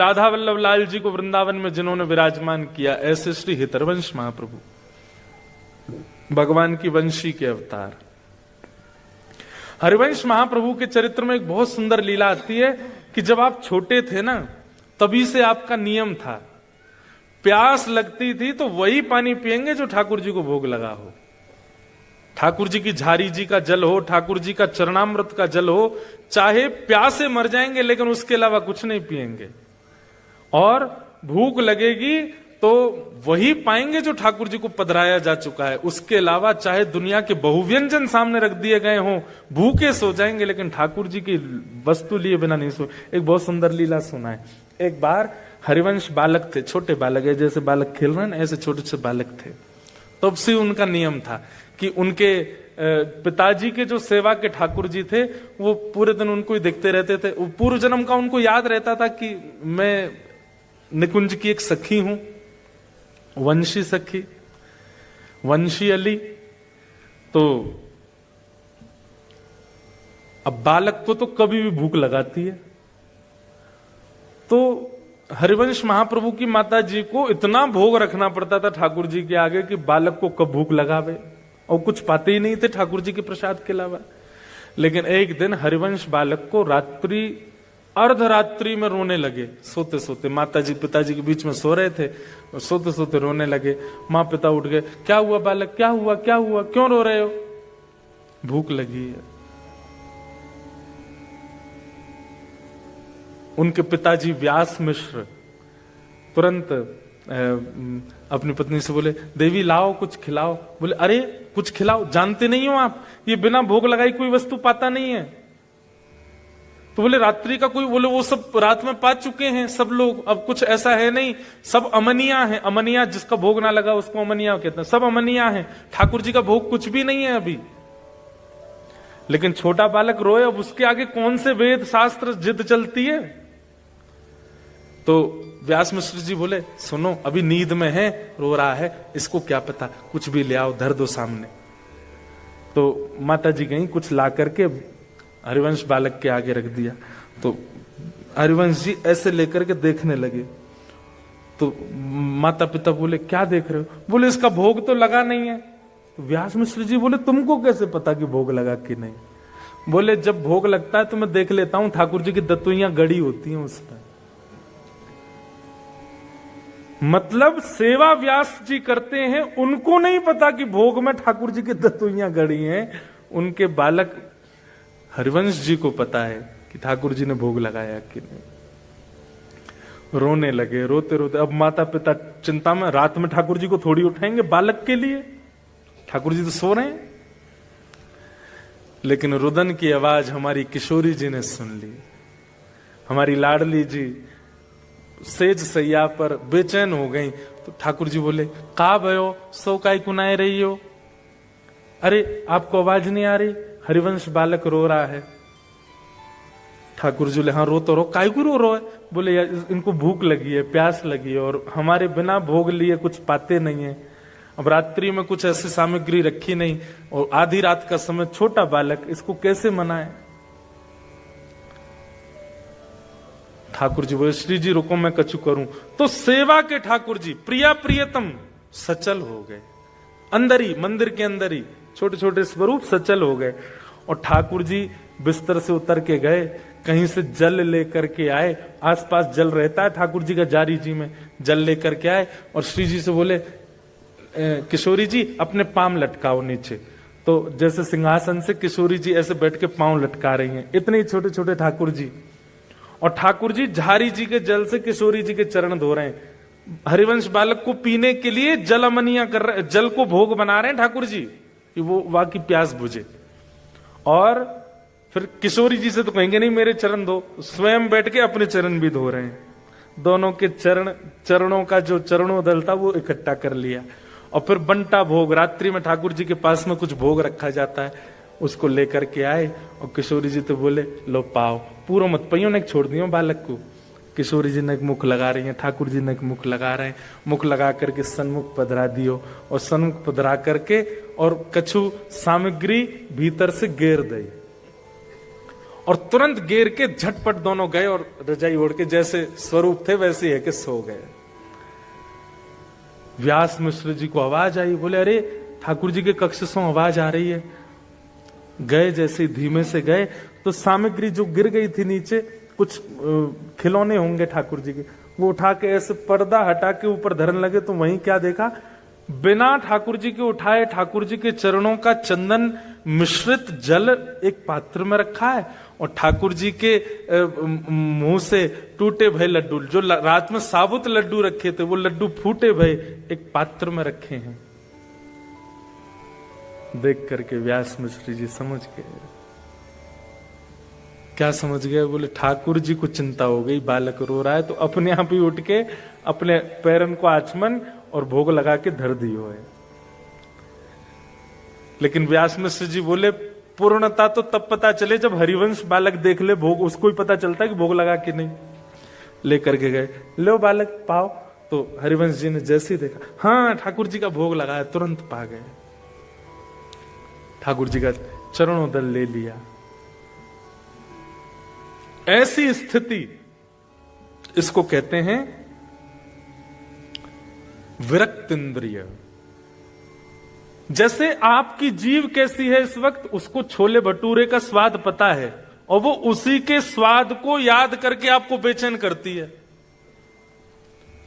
राधा वल्लभ लाल जी को वृंदावन में जिन्होंने विराजमान किया, ऐसे श्री हितरवंश महाप्रभु भगवान की वंशी के अवतार। हरिवंश महाप्रभु के चरित्र में एक बहुत सुंदर लीला आती है कि जब आप छोटे थे ना, तभी से आपका नियम था, प्यास लगती थी तो वही पानी पिएंगे जो ठाकुर जी को भोग लगा हो। ठाकुर जी की झारी जी का जल हो, ठाकुर जी का चरणामृत का जल हो, चाहे प्यासे मर जाएंगे लेकिन उसके अलावा कुछ नहीं पिएंगे। और भूख लगेगी तो वही पाएंगे जो ठाकुर जी को पधराया जा चुका है। उसके अलावा चाहे दुनिया के बहुव्यंजन सामने रख दिए गए हों, भूखे सो जाएंगे लेकिन ठाकुर जी की वस्तु लिए बिना नहीं सो। एक बहुत सुंदर लीला सुना है। एक बार हरिवंश बालक थे, छोटे बालक है, जैसे बालक खेल रहे हैं ऐसे छोटे से बालक थे। तब से उनका नियम था कि उनके पिताजी के जो सेवा के ठाकुर जी थे वो पूरे दिन उनको ही देखते रहते थे। पूर्व जन्म का उनको याद रहता था कि मैं निकुंज की एक सखी हूं, वंशी सखी, वंशी अली। तो अब बालक को तो कभी भी भूख लगाती है, तो हरिवंश महाप्रभु की माता जी को इतना भोग रखना पड़ता था ठाकुर जी के आगे कि बालक को कब भूख लगावे, और कुछ पाते ही नहीं थे ठाकुर जी के प्रसाद के अलावा। लेकिन एक दिन हरिवंश बालक को रात्रि अर्धरात्रि में रोने लगे, सोते सोते। माता जी पिताजी के बीच में सो रहे थे, सोते सोते रोने लगे। माँ पिता उठ गए, क्या हुआ बालक, क्या हुआ क्या हुआ, क्यों रो रहे हो? भूख लगी है। उनके पिताजी व्यास मिश्र तुरंत अपनी पत्नी से बोले, देवी लाओ कुछ खिलाओ। बोले, अरे कुछ खिलाओ, जानते नहीं हो आप ये बिना भोग लगाई कोई वस्तु पाता नहीं है। तो बोले रात्रि का कोई, बोले वो सब रात में पा चुके हैं सब लोग, अब कुछ ऐसा है नहीं, सब अमनिया है। अमनिया जिसका भोग ना लगा उसको अमनिया कहते हैं, सब अमनिया है, ठाकुर जी का भोग कुछ भी नहीं है अभी। लेकिन छोटा बालक रोए, अब उसके आगे कौन से वेद शास्त्र जिद चलती है। तो व्यास मिश्र जी बोले, सुनो अभी नींद में है, रो रहा है, इसको क्या पता, कुछ भी ले आओ, धर दो सामने। तो माता जी गई, कुछ ला करके हरिवंश बालक के आगे रख दिया। तो हरिवंश जी ऐसे लेकर के देखने लगे। तो माता पिता बोले, क्या देख रहे हो? बोले, इसका भोग तो लगा नहीं है। तो व्यास मिश्र जी बोले, तुमको कैसे पता कि भोग लगा कि नहीं? बोले, जब भोग लगता है तो मैं देख लेता हूं, ठाकुर जी की दतुइयां गड़ी होती हैं उस पर। मतलब सेवा व्यास जी करते हैं, उनको नहीं पता कि भोग में ठाकुर जी की दतुइयां गड़ी हैं। उनके बालक हरिवंश जी को पता है कि ठाकुर जी ने भोग लगाया कि नहीं। रोने लगे, रोते रोते। अब माता पिता चिंता में, रात में ठाकुर जी को थोड़ी उठाएंगे बालक के लिए, ठाकुर जी तो सो रहे हैं। लेकिन रुदन की आवाज हमारी किशोरी जी ने सुन ली। हमारी लाडली जी सेज सैया पर बेचैन हो गई। तो ठाकुर जी बोले, का भयो, सो काय कुनाए रही हो? अरे आपको आवाज नहीं आ रही? हरिवंश बालक रो रहा है। ठाकुर जी बोले, हाँ रो तो रो, काय को रो रहा है? बोले, इनको भूख लगी है, प्यास लगी है, और हमारे बिना भोग लिए कुछ पाते नहीं है। अब रात्रि में कुछ ऐसी सामग्री रखी नहीं, और आधी रात का समय, छोटा बालक, इसको कैसे मनाए? ठाकुर जी बोले, श्री जी रुको मैं कछु करूं। तो सेवा के ठाकुर जी प्रिया प्रियतम सचल हो गए, अंदर ही, मंदिर के अंदर ही छोटे छोटे स्वरूप सचल हो गए। और ठाकुर जी बिस्तर से उतर के गए, कहीं से जल लेकर के आए, आसपास जल रहता है ठाकुर जी का जारी जी में, जल लेकर के आए और श्री जी से बोले, किशोरी जी अपने पांव लटकाओ नीचे। तो जैसे सिंहासन से किशोरी जी ऐसे बैठ के पांव लटका रही हैं, इतने ही छोटे छोटे ठाकुर जी। और ठाकुर जी झारी जी के जल से किशोरी जी के चरण धो रहे हैं। हरिवंश बालक को पीने के लिए जल अमनिया कर रहे, जल को भोग बना रहे हैं ठाकुर जी कि वो वहां की प्यास बुझे। और फिर किशोरी जी से तो कहेंगे नहीं मेरे चरण धो, स्वयं बैठ के अपने चरण भी धो रहे हैं। दोनों के चरणों का जो चरणोदल था वो इकट्ठा कर लिया। और फिर बंटा भोग, रात्रि में ठाकुर जी के पास में कुछ भोग रखा जाता है, उसको लेकर के आए। और किशोरी जी तो बोले, लो पाओ, पूरा मत पइयो ने छोड़ दियो बालक को। किशोरी जी ने एक मुख लगा रही हैं, ठाकुर जी ने एक मुख लगा रहे हैं। मुख लगा करके सन्मुख पधरा दियो, और सन्मुख पधरा करके और कछु सामग्री भीतर से घेर दई। और तुरंत गेर के झटपट दोनों गए और रजाई ओढ़ के जैसे स्वरूप थे वैसे है कि सो गए। व्यास मिश्र जी को आवाज आई, बोले अरे ठाकुर जी के कक्ष से आवाज आ रही है। गए, जैसे धीमे से गए तो सामग्री जो गिर गई थी नीचे, कुछ खिलौने होंगे ठाकुर जी के, वो उठा के ऐसे पर्दा हटा के ऊपर धरने लगे। तो वहीं क्या देखा, बिना ठाकुर जी के उठाए ठाकुर जी के चरणों का चंदन मिश्रित जल एक पात्र में रखा है और ठाकुर जी के मुंह से टूटे भय लड्डू, जो रात में साबुत लड्डू रखे थे वो लड्डू फूटे भय एक पात्र में रखे हैं। देख करके व्यास मिश्र जी समझ गए। क्या समझ गए? बोले ठाकुर जी को चिंता हो गई, बालक रो रहा है, तो अपने आप ही उठ के अपने पैरन को आचमन और भोग लगा के धर दियो है। लेकिन व्यास मिश्र जी बोले पूर्णता तो तब पता चले जब हरिवंश बालक देख ले भोग, उसको ही पता चलता है कि भोग लगा कि नहीं। लेकर के गए, लो बालक पाओ। तो हरिवंश जी ने जैसे ही देखा, हाँ ठाकुर जी का भोग लगाया, तुरंत पा गए। ठाकुर जी का चरणोदल ले लिया। ऐसी स्थिति, इसको कहते हैं विरक्त इंद्रिय। जैसे आपकी जीव कैसी है इस वक्त, उसको छोले भटूरे का स्वाद पता है और वो उसी के स्वाद को याद करके आपको बेचैन करती है।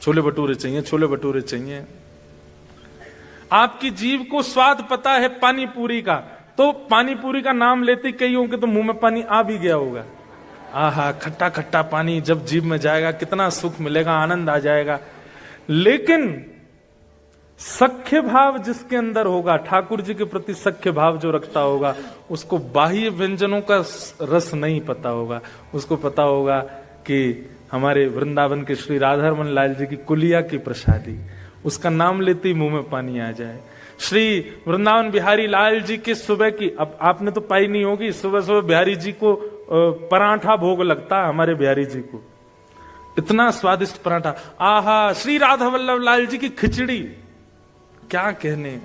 छोले भटूरे चाहिए, छोले भटूरे चाहिए। आपकी जीव को स्वाद पता है पानी पूरी का, तो पानी पूरी का नाम लेते कईयों के तो मुंह में पानी आ भी गया होगा। आहा, खट्टा खट्टा पानी जब जीभ में जाएगा कितना सुख मिलेगा, आनंद आ जाएगा। लेकिन सख्य भाव जिसके अंदर होगा, ठाकुर जी के प्रति सख्य भाव जो रखता होगा, उसको बाह्य व्यंजनों का रस नहीं पता होगा। उसको पता होगा कि हमारे वृंदावन के श्री राधारमण लाल जी की कुलिया की प्रसादी, उसका नाम लेते ही मुंह में पानी आ जाए। श्री वृंदावन बिहारी लाल जी के सुबह की, अब आपने तो पाई नहीं होगी, सुबह सुबह बिहारी जी को पराठा भोग लगता है। हमारे बिहारी जी को इतना स्वादिष्ट पराठा, आहा। श्री राधा वल्लभ लाल जी की खिचड़ी, क्या कहने।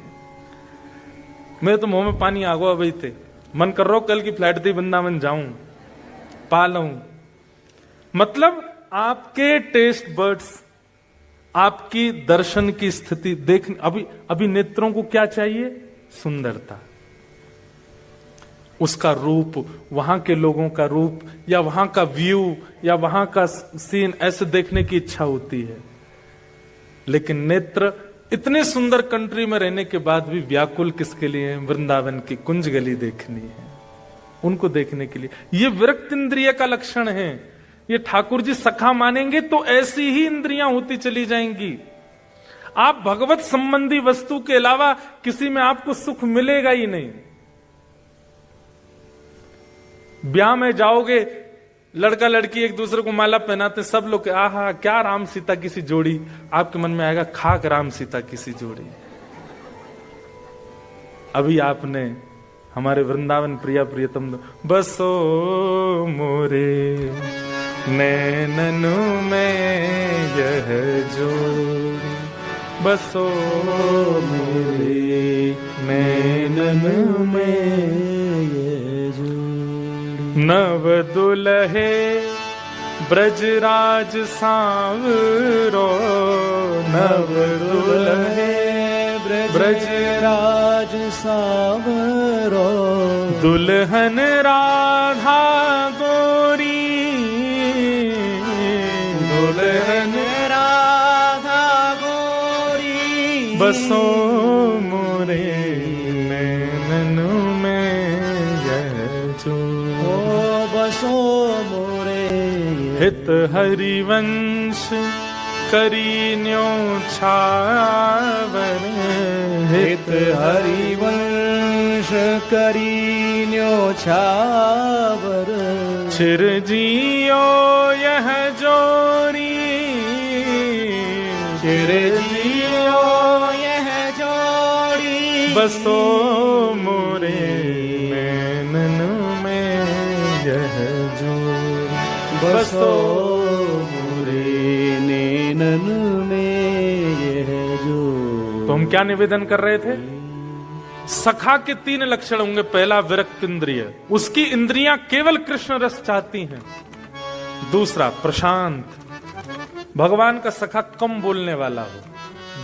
मेरे तो मुंह में पानी आ गया भाई थे, मन कर रहा कल की फ्लाइट थी वृंदावन जाऊं, पा लूं। मतलब आपके टेस्ट बर्ड्स, आपकी दर्शन की स्थिति देख, अभी नेत्रों को क्या चाहिए? सुंदरता, उसका रूप, वहां के लोगों का रूप, या वहां का व्यू, या वहां का सीन, ऐसे देखने की इच्छा होती है। लेकिन नेत्र इतने सुंदर कंट्री में रहने के बाद भी व्याकुल किसके लिए? वृंदावन की कुंज गली देखनी है, उनको देखने के लिए। ये विरक्त इंद्रिय का लक्षण है। ये ठाकुर जी सखा मानेंगे तो ऐसी ही इंद्रियां होती चली जाएंगी। आप भगवत संबंधी वस्तु के अलावा किसी में आपको सुख मिलेगा ही नहीं। ब्याह में जाओगे, लड़का लड़की एक दूसरे को माला पहनाते, सब लोग आहा क्या राम सीता की सी जोड़ी, आपके मन में आएगा खाक राम सीता की सी जोड़ी। अभी आपने हमारे वृंदावन प्रिया प्रियतम, बसो मोरे नैननु में यह जोड़ी, बसो मोरे नैननु में यह जोड़ी। नव दुल्हे ब्रजराज सांवरो, नव दुल्हे ब्रजराज सांवरो, दुल्हन राधा गोरी, दुल्हन राधा गोरी, बसो मोरे नैननु में यह जोड़ी, बसो मोरे। हित हरिवंश करी न्योछावर, हित हरिवंश करी न्योछावर, चिरजियो यह जोरी, चिरजियो यह जोड़ी, बसो मोरे नैननु में यह जोड़ी, बसो मोरे नैननु में यह जोड़ी। तो हम क्या निवेदन कर रहे थे? सखा के 3 लक्षण होंगे। पहला विरक्त इंद्रिय, उसकी इंद्रियां केवल कृष्ण रस चाहती हैं। दूसरा प्रशांत, भगवान का सखा कम बोलने वाला हो,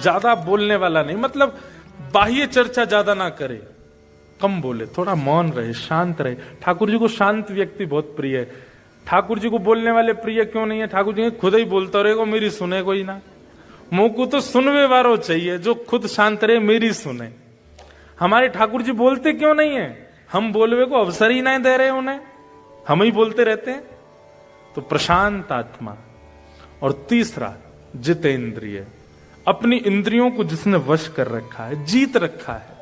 ज्यादा बोलने वाला नहीं, मतलब बाह्य चर्चा ज्यादा ना करे, कम बोले, थोड़ा मौन रहे, शांत रहे। ठाकुर जी को शांत व्यक्ति बहुत प्रिय है। ठाकुर जी को बोलने वाले प्रिय क्यों नहीं है? ठाकुर जी खुद ही बोलता रहेगा, मेरी सुने कोई ना। मुंह को तो सुनवे वारो चाहिए, जो खुद शांत रहे, मेरी सुने। हमारे ठाकुर जी बोलते क्यों नहीं है? हम बोलवे को अवसर ही नहीं दे रहे उन्हें, हम ही बोलते रहते हैं। तो प्रशांत आत्मा। और तीसरा जितेंद्रिय, अपनी इंद्रियों को जिसने वश कर रखा है, जीत रखा है,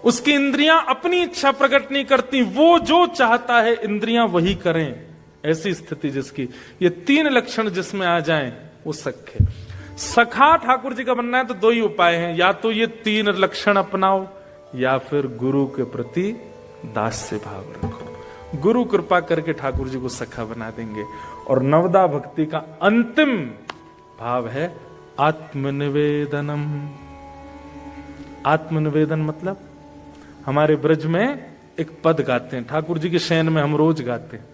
उसकी इंद्रियां अपनी इच्छा प्रकट नहीं करती, वो जो चाहता है इंद्रियां वही करें, ऐसी स्थिति जिसकी। ये 3 लक्षण जिसमें आ जाएं वो सखे। सखा ठाकुर जी का बनना है तो 2 ही उपाय हैं, या तो ये 3 लक्षण अपनाओ, या फिर गुरु के प्रति दास्य भाव रखो। गुरु कृपा करके ठाकुर जी को सखा बना देंगे। और नवदा भक्ति का अंतिम भाव है आत्मनिवेदनम। आत्मनिवेदन मतलब हमारे ब्रज में एक पद गाते हैं, ठाकुर जी के शयन में हम रोज गाते हैं।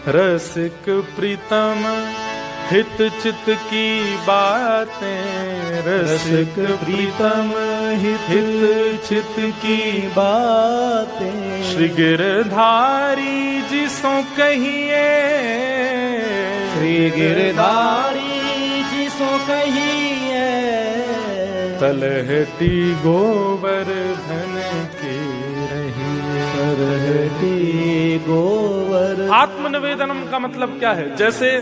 रसिक प्रीतम हित चित की बातें, रसिक प्रीतम हित चित की बातें, श्री गिरधारी जी सो कहिए, श्री गिरधारी जी सो कहिए, तलहटी गोवर्धन की रही, तलहटी गोवर्धन। आत्मनिवेदनम का मतलब क्या है? जैसे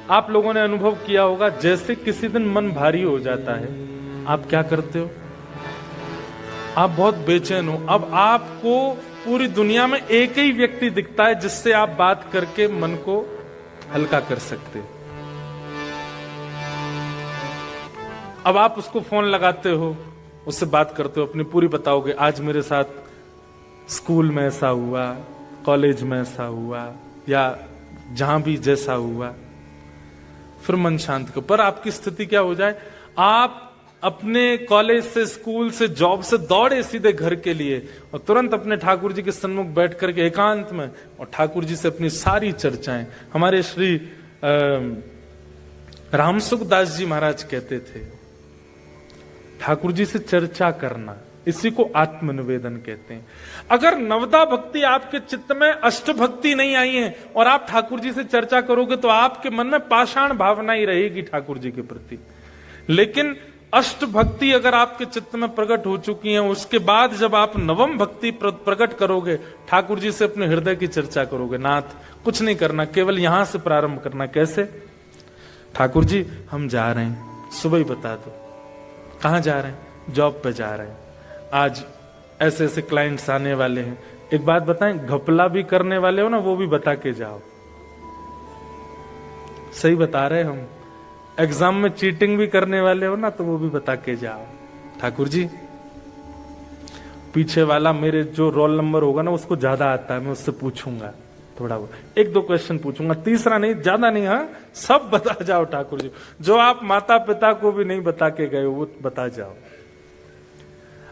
आप लोगों ने अनुभव किया होगा, जैसे किसी दिन मन भारी हो जाता है, आप क्या करते हो? आप बहुत बेचैन हो। अब आपको पूरी दुनिया में एक ही व्यक्ति दिखता है जिससे आप बात करके मन को हल्का कर सकते हो। अब आप उसको फोन लगाते हो, उससे बात करते हो, अपनी पूरी बताओगे, आज मेरे साथ स्कूल में ऐसा हुआ, कॉलेज में ऐसा हुआ, या जहां भी जैसा हुआ, फिर मन शांत कर। पर आपकी स्थिति क्या हो जाए, आप अपने कॉलेज से, स्कूल से, जॉब से दौड़े सीधे घर के लिए, और तुरंत अपने ठाकुर जी के सन्मुख बैठ करके एकांत में और ठाकुर जी से अपनी सारी चर्चाएं। हमारे श्री रामसुखदास जी महाराज कहते थे, ठाकुर जी से चर्चा करना, इसी को आत्मनिवेदन कहते हैं। अगर नवदा भक्ति आपके चित्त में अष्ट भक्ति नहीं आई है और आप ठाकुर जी से चर्चा करोगे तो आपके मन में पाषाण भावना ही रहेगी ठाकुर जी के प्रति। लेकिन अष्ट भक्ति अगर आपके चित्त में प्रकट हो चुकी है, उसके बाद जब आप नवम भक्ति प्रकट करोगे, ठाकुर जी से अपने हृदय की चर्चा करोगे, नाथ कुछ नहीं करना, केवल यहां से प्रारंभ करना। कैसे? ठाकुर जी हम जा रहे हैं, सुबह ही बता दो कहां जा रहे हैं, जॉब पे जा रहे हैं, आज ऐसे ऐसे क्लाइंट्स आने वाले हैं। एक बात बताएं, घपला भी करने वाले हो ना, वो भी बता के जाओ। सही बता रहे हम। एग्जाम में चीटिंग भी करने वाले हो ना, तो वो भी बता के जाओ। ठाकुर जी पीछे वाला मेरे जो रोल नंबर होगा ना, उसको ज्यादा आता है, मैं उससे पूछूंगा, थोड़ा वो 1-2 क्वेश्चन पूछूंगा, तीसरा नहीं, ज्यादा नहीं, हाँ सब बता जाओ ठाकुर जी। जो आप माता पिता को भी नहीं बता के गए वो बता जाओ।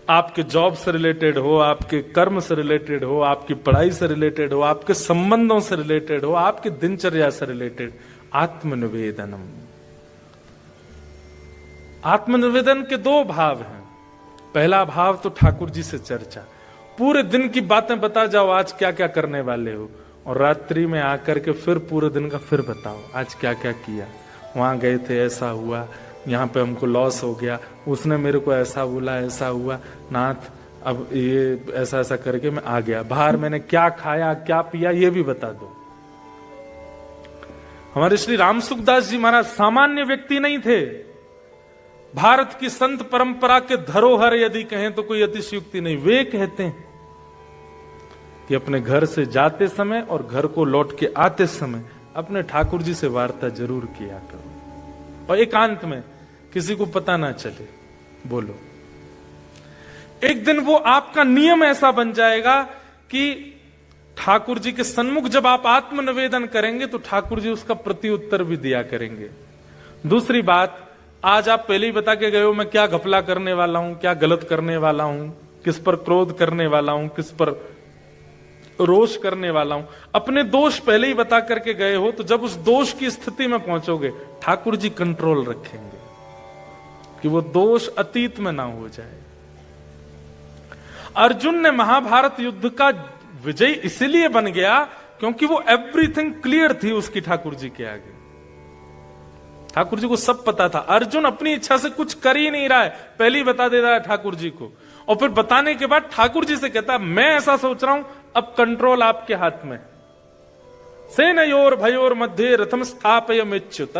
आपके जॉब से रिलेटेड हो, आपके कर्म से रिलेटेड हो, आपकी पढ़ाई से रिलेटेड हो, आपके संबंधों से रिलेटेड हो, आपकी दिनचर्या से रिलेटेड। आत्मनिवेदनम। आत्मनिवेदन के 2 भाव हैं। पहला भाव तो ठाकुर जी से चर्चा, पूरे दिन की बातें बता जाओ, आज क्या क्या करने वाले हो, और रात्रि में आकर के फिर पूरे दिन का फिर बताओ, आज क्या क्या किया, वहां गए थे, ऐसा हुआ, यहाँ पे हमको लॉस हो गया, उसने मेरे को ऐसा बोला, ऐसा हुआ, नाथ अब ये ऐसा ऐसा करके मैं आ गया, बाहर मैंने क्या खाया क्या पिया ये भी बता दो। हमारे श्री रामसुखदास जी महाराज सामान्य व्यक्ति नहीं थे। भारत की संत परंपरा के धरोहर यदि कहें तो कोई अतिशयोक्ति नहीं। वे कहते हैं कि अपने घर से जाते समय और घर को लौट के आते समय अपने ठाकुर जी से वार्ता जरूर किया करो, और एकांत में, किसी को पता ना चले। बोलो, एक दिन वो आपका नियम ऐसा बन जाएगा कि ठाकुर जी के सन्मुख जब आप आत्मनिवेदन करेंगे तो ठाकुर जी उसका प्रत्युत्तर भी दिया करेंगे। दूसरी बात, आज आप पहले ही बता के गए हो मैं क्या घपला करने वाला हूं, क्या गलत करने वाला हूं, किस पर क्रोध करने वाला हूं, किस पर रोष करने वाला हूं, अपने दोष पहले ही बता करके गए हो, तो जब उस दोष की स्थिति में पहुंचोगे ठाकुर जी कंट्रोल रखेंगे कि वो दोष अतीत में ना हो जाए। अर्जुन ने महाभारत युद्ध का विजय इसलिए बन गया क्योंकि वो एवरीथिंग क्लियर थी उसकी ठाकुर जी के आगे। ठाकुर जी को सब पता था। अर्जुन अपनी इच्छा से कुछ कर ही नहीं रहा है, पहले ही बता दे रहा है ठाकुर जी को, और फिर बताने के बाद ठाकुर जी से कहता है मैं ऐसा सोच रहा हूं, अब कंट्रोल आपके हाथ में। सेनयोर भयोर मध्य रथम स्थापयमेच्युत,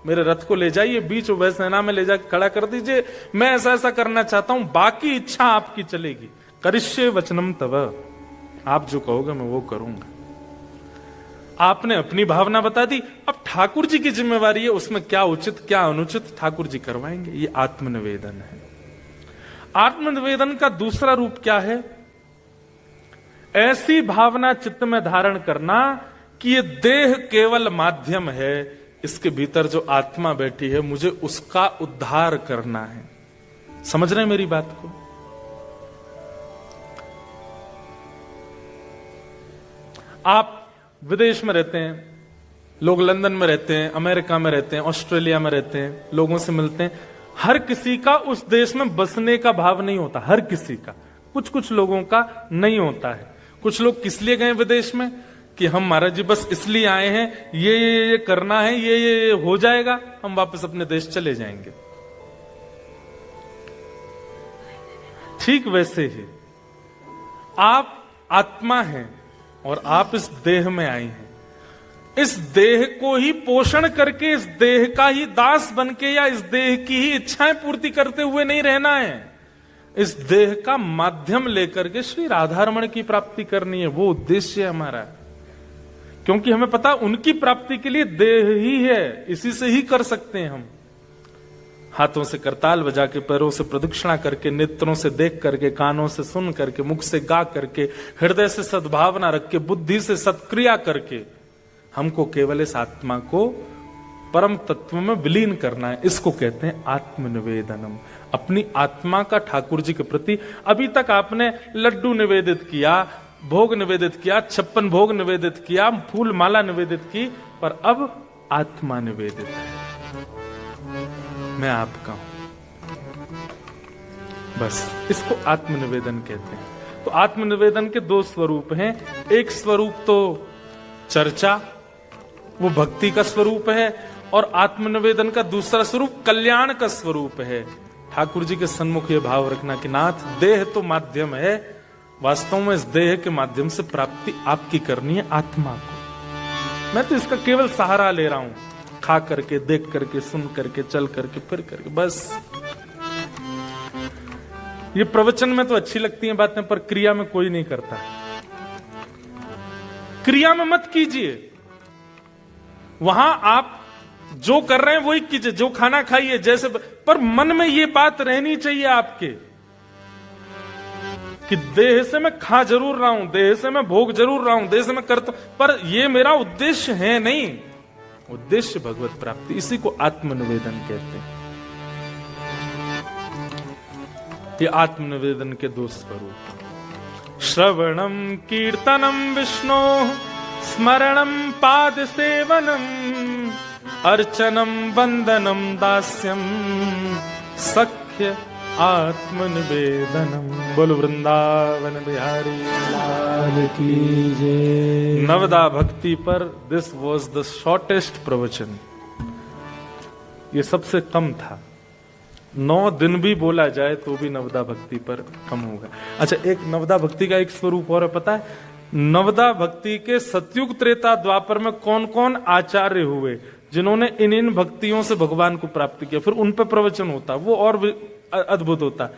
मेरे रथ को ले जाइए बीच उभय सेना में ले जाकर खड़ा कर दीजिए, मैं ऐसा ऐसा करना चाहता हूं, बाकी इच्छा आपकी चलेगी। करिष्ये वचनम तव, आप जो कहोगे मैं वो करूंगा। आपने अपनी भावना बता दी, अब ठाकुर जी की जिम्मेवारी है उसमें क्या उचित क्या अनुचित ठाकुर जी करवाएंगे। ये आत्मनिवेदन है। आत्मनिवेदन का दूसरा रूप क्या है? ऐसी भावना चित्त में धारण करना कि ये देह केवल माध्यम है, इसके भीतर जो आत्मा बैठी है मुझे उसका उद्धार करना है। समझ रहे हैं मेरी बात को? आप विदेश में रहते हैं, लोग लंदन में रहते हैं, अमेरिका में रहते हैं, ऑस्ट्रेलिया में रहते हैं, लोगों से मिलते हैं। हर किसी का उस देश में बसने का भाव नहीं होता, हर किसी का। कुछ कुछ लोगों का नहीं होता है। कुछ लोग किस लिए गए विदेश में कि हम महाराज जी बस इसलिए आए हैं, ये करना है, ये हो जाएगा, हम वापस अपने देश चले जाएंगे। ठीक वैसे ही आप आत्मा हैं और आप इस देह में आए हैं। इस देह को ही पोषण करके, इस देह का ही दास बनके या इस देह की ही इच्छाएं पूर्ति करते हुए नहीं रहना है। इस देह का माध्यम लेकर के श्री राधारमण की प्राप्ति करनी है, वो उद्देश्य है हमारा। क्योंकि हमें पता उनकी प्राप्ति के लिए देह ही है, इसी से ही कर सकते हैं हम। हाथों से करताल बजा के, पैरों से प्रदक्षिणा करके, नेत्रों से देख करके, कानों से सुन करके, मुख से गा करके, हृदय से सद्भावना रख के, बुद्धि से सत्क्रिया करके हमको केवल इस आत्मा को परम तत्व में विलीन करना है। इसको कहते हैं आत्मनिवेदनम। अपनी आत्मा का ठाकुर जी के प्रति, अभी तक आपने लड्डू निवेदित किया, भोग निवेदित किया, 56 भोग निवेदित किया, फूल माला निवेदित की, पर अब आत्मा निवेदित है। मैं आपका हूं, बस इसको आत्मनिवेदन कहते हैं। तो आत्मनिवेदन के दो स्वरूप हैं। एक स्वरूप तो चर्चा, वो भक्ति का स्वरूप है, और आत्मनिवेदन का दूसरा स्वरूप कल्याण का स्वरूप है। ठाकुर जी के सन्मुख ये भाव रखना कि नाथ, देह तो माध्यम है, वास्तव में इस देह के माध्यम से प्राप्ति आपकी करनी है आत्मा को। मैं तो इसका केवल सहारा ले रहा हूं, खा करके, देख करके, सुन करके, चल करके, फिर करके, बस। ये प्रवचन में तो अच्छी लगती हैं बातें, पर क्रिया में कोई नहीं करता। क्रिया में मत कीजिए। वहां आप जो कर रहे हैं वही कीजिए, जो खाना खाइए, जैसे, पर मन में ये बात रहनी चाहिए आपके कि देह से मैं खा जरूर रहा हूं, देह से मैं भोग जरूर रहा हूं, देह से मैं करता हूं, पर ये मेरा उद्देश्य है नहीं। उद्देश्य भगवत प्राप्ति, इसी को आत्मनिवेदन कहते हैं। ये आत्मनिवेदन के दो स्वरूप, श्रवणम कीर्तनम विष्णु, स्मरणम पाद सेवनम, अर्चनम वंदनम दास्यम, सख्य आत्मनिवेदनम। बोल वृंदावन बिहारी लाल की जय। नवदा भक्ति पर दिस वॉज द शॉर्टेस्ट प्रवचन। ये सबसे कम था। 9 दिन भी बोला जाए तो भी नवदा भक्ति पर कम होगा। अच्छा, एक नवदा भक्ति का एक स्वरूप और है, पता है? नवदा भक्ति के सतयुग त्रेता द्वापर में कौन कौन आचार्य हुए जिन्होंने इन भक्तियों से भगवान को प्राप्त किया, फिर उन पर प्रवचन होता, वो और अद्भुत होता।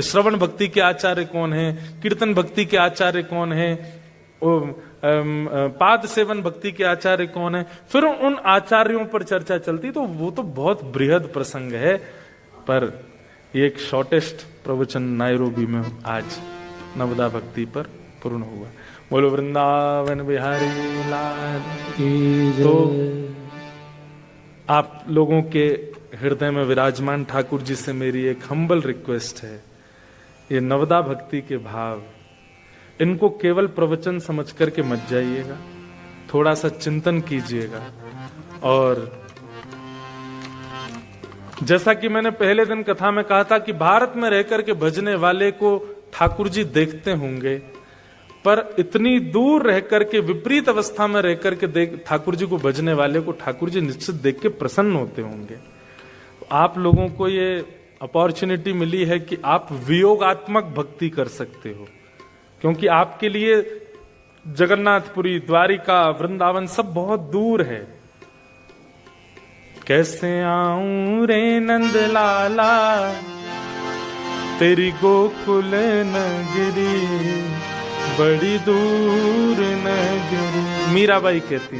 श्रवण भक्ति के आचार्य कौन है, कीर्तन भक्ति के आचार्य कौन है, पाद सेवन भक्ति के आचार्य कौन है, फिर उन आचार्यों पर चर्चा चलती। तो वो तो बहुत बृहद प्रसंग है, पर एक शॉर्टेस्ट प्रवचन नायरोबी में आज नवदा भक्ति पर पूर्ण हुआ। बोलो वृंदावन बिहारी लाल की जय। तो आप लोगों के हृदय में विराजमान ठाकुर जी से मेरी एक हम्बल रिक्वेस्ट है ये नवदा भक्ति के भाव, इनको केवल प्रवचन समझ करके मत जाइएगा, थोड़ा सा चिंतन कीजिएगा। और जैसा कि मैंने पहले दिन कथा में कहा था कि भारत में रहकर के भजने वाले को ठाकुर जी देखते होंगे, पर इतनी दूर रहकर के विपरीत अवस्था में रहकर के ठाकुर जी को भजने वाले को ठाकुर जी निश्चित देख के प्रसन्न होते होंगे। आप लोगों को ये अपॉर्चुनिटी मिली है कि आप वियोगात्मक भक्ति कर सकते हो, क्योंकि आपके लिए जगन्नाथपुरी, द्वारिका, वृंदावन सब बहुत दूर है। कैसे आऊं रे नंद लाला तेरी गोकुल नगरी, बड़ी दूर नगरी। मीराबाई कहती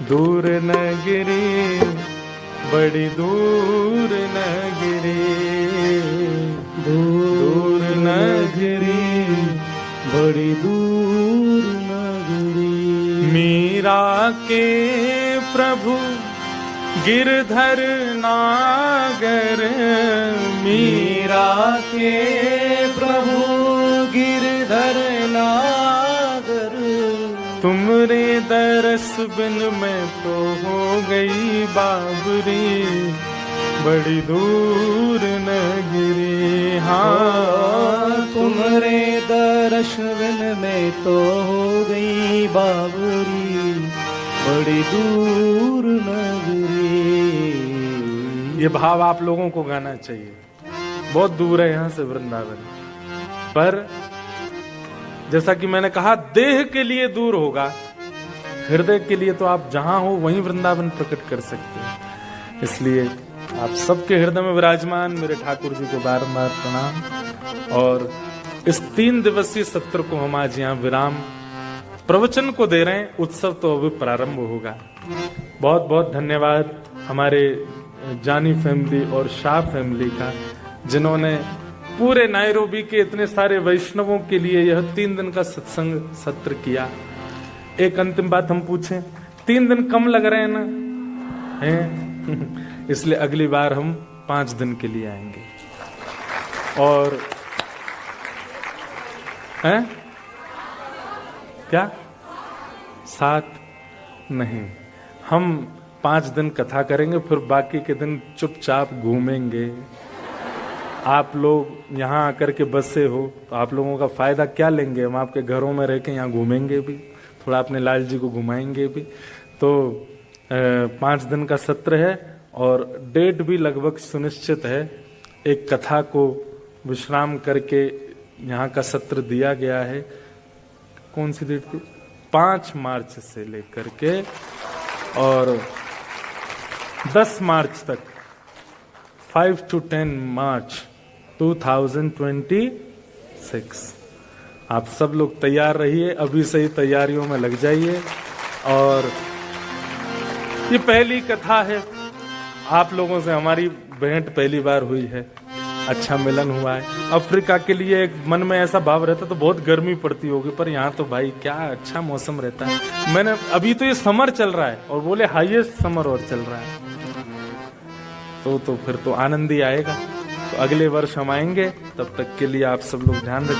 दूर नगरी, बड़ी दूर नगरी, दूर नगरी, बड़ी दूर नगरी। मीरा के प्रभु गिरधर नागर, मीरा के प्रभु गिरधर नागर, तुमरे दरस बिन मैं तो हो गई बाबरी, बड़ी दूर नगरी। हाँ तुमरे दर्श बिन में तो हो गई बाबरी, बड़ी दूर नगरी। ये भाव आप लोगों को गाना चाहिए। बहुत दूर है यहां से वृंदावन, पर जैसा कि मैंने कहा देह के लिए दूर होगा, हृदय के लिए तो आप जहां हो वहीं वृंदावन प्रकट कर सकते हैं। इसलिए आप सबके हृदय में विराजमान मेरे ठाकुर जी को बारंबार प्रणाम। और इस 3 दिवसीय सत्र को हम आज यहाँ विराम प्रवचन को दे रहे हैं। उत्सव तो अभी प्रारंभ होगा। बहुत बहुत धन्यवाद हमारे जानी फैमिली और शाह फैमिली का, जिन्होंने पूरे नायरोबी के इतने सारे वैष्णवों के लिए यह 3 दिन का सत्संग सत्र किया। एक अंतिम बात हम पूछें, 3 दिन कम लग रहे हैं ना? हैं? इसलिए अगली बार हम 5 दिन के लिए आएंगे। और हैं? क्या 7 नहीं, हम 5 दिन कथा करेंगे, फिर बाकी के दिन चुपचाप घूमेंगे। आप लोग यहाँ आकर के बसे हो तो आप लोगों का फायदा क्या लेंगे? हम आपके घरों में रह के यहाँ घूमेंगे भी, थोड़ा अपने लाल जी को घुमाएंगे भी। तो 5 दिन का सत्र है और डेट भी लगभग सुनिश्चित है। एक कथा को विश्राम करके यहाँ का सत्र दिया गया है। कौन सी डेट थी? 5 मार्च से लेकर के और 10 मार्च तक, 5 to 10 मार्च 2026। आप सब लोग तैयार रहिए, अभी से ही तैयारियों में लग जाइए। और ये पहली कथा है, आप लोगों से हमारी भेंट पहली बार हुई है, अच्छा मिलन हुआ है। अफ्रीका के लिए एक मन में ऐसा भाव रहता तो बहुत गर्मी पड़ती होगी, पर यहाँ तो भाई क्या अच्छा मौसम रहता है। मैंने अभी तो ये समर चल रहा है और बोले हाईएस्ट समर और चल रहा है, तो फिर तो आनंद ही आएगा। तो अगले वर्ष हम आएंगे, तब तक के लिए आप सब लोग ध्यान रखिए।